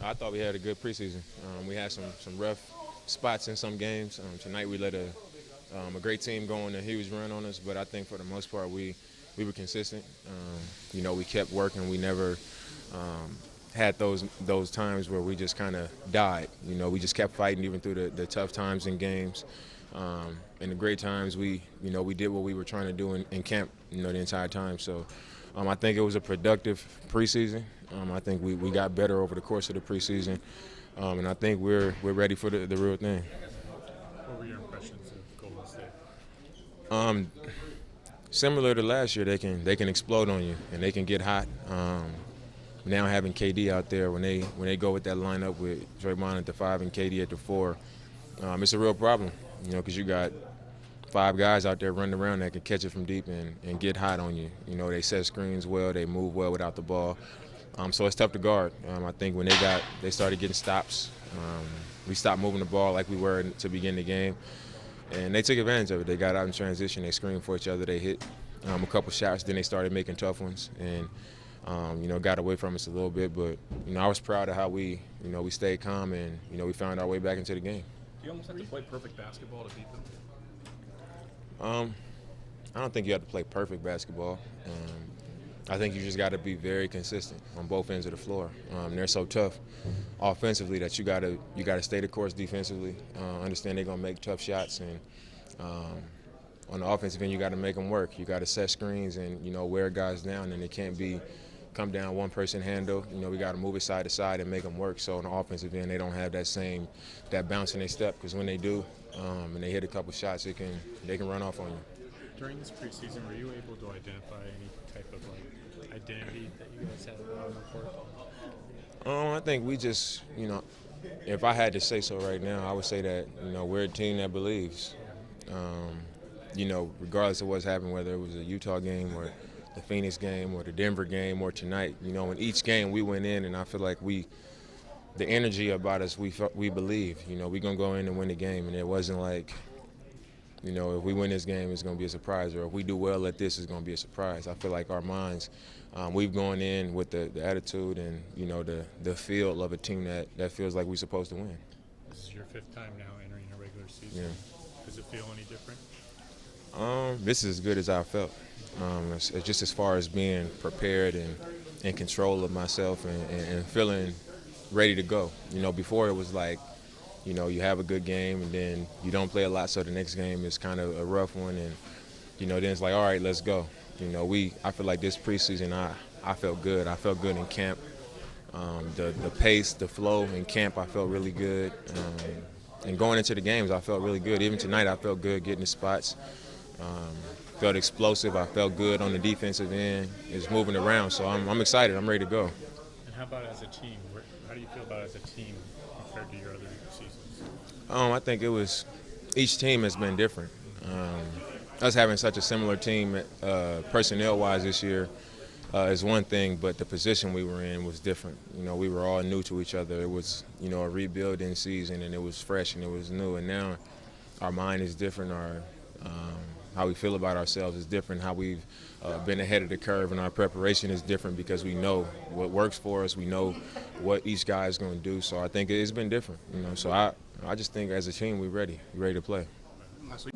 I thought we had a good preseason. We had some rough spots in some games. Tonight we let a great team go on a huge run on us, but I think for the most part we were consistent. We kept working. We never had those times where we just kind of died. We just kept fighting even through the tough times in games. In the great times, we did what we were trying to do in camp, the entire time. So I think it was a productive preseason. I think we got better over the course of the preseason, and I think we're ready for the real thing. What were your impressions of Golden State? Um, Similar to last year, they can explode on you and they can get hot. Now having KD out there, when they go with that lineup with Draymond at the 5 and KD at the 4, it's a real problem. Because you got 5 guys out there running around that can catch it from deep and get hot on you. They set screens well, they move well without the ball. So it's tough to guard. I think when they started getting stops, we stopped moving the ball like we were to begin the game. And they took advantage of it. They got out in transition. They screamed for each other. They hit a couple shots. Then they started making tough ones and, got away from us a little bit. But, I was proud of how we stayed calm and, we found our way back into the game. Do you almost have to play perfect basketball to beat them? I don't think you have to play perfect basketball. I think you just got to be very consistent on both ends of the floor. They're so tough offensively that you got to stay the course defensively. Understand they're gonna make tough shots, and on the offensive end you got to make them work. You got to set screens and wear guys down, and it can't be come down one person handle. We got to move it side to side and make them work. So on the offensive end they don't have that bounce in their step, because when they do and they hit a couple shots, they can run off on you. During this preseason, were you able to identify any type of identity that you guys had on the court? I think we just, if I had to say so right now, I would say that, we're a team that believes. Regardless of what's happened, whether it was a Utah game or the Phoenix game or the Denver game or tonight, in each game we went in and I feel like the energy about us, we believe, we're going to go in and win the game. And it wasn't like, if we win this game, it's going to be a surprise, or if we do well at this, it's going to be a surprise. I feel like our minds, we've gone in with the attitude and, the feel of a team that feels like we're supposed to win. This is your 5th time now entering a regular season. Yeah. Does it feel any different? This is as good as I felt. It's just as far as being prepared and in control of myself and feeling ready to go. Before it was like, you have a good game and then you don't play a lot, so the next game is kind of a rough one, and then it's like, all right, let's go. I feel like this preseason I felt good. I felt good in camp. The pace, the flow in camp, I felt really good. And going into the games, I felt really good. Even tonight, I felt good getting the spots. Felt explosive. I felt good on the defensive end. It's moving around, so I'm excited. I'm ready to go. And how about as a team? How do you feel about as a team compared to your other seasons? I think each team has been different. Us having such a similar team personnel-wise this year is one thing, but the position we were in was different. We were all new to each other. It was, a rebuilding season, and it was fresh and it was new. And now our mind is different. How we feel about ourselves is different. How we've been ahead of the curve, and our preparation is different because we know what works for us. We know what each guy is going to do. So I think it's been different. So I just think as a team we're ready to play. Last week.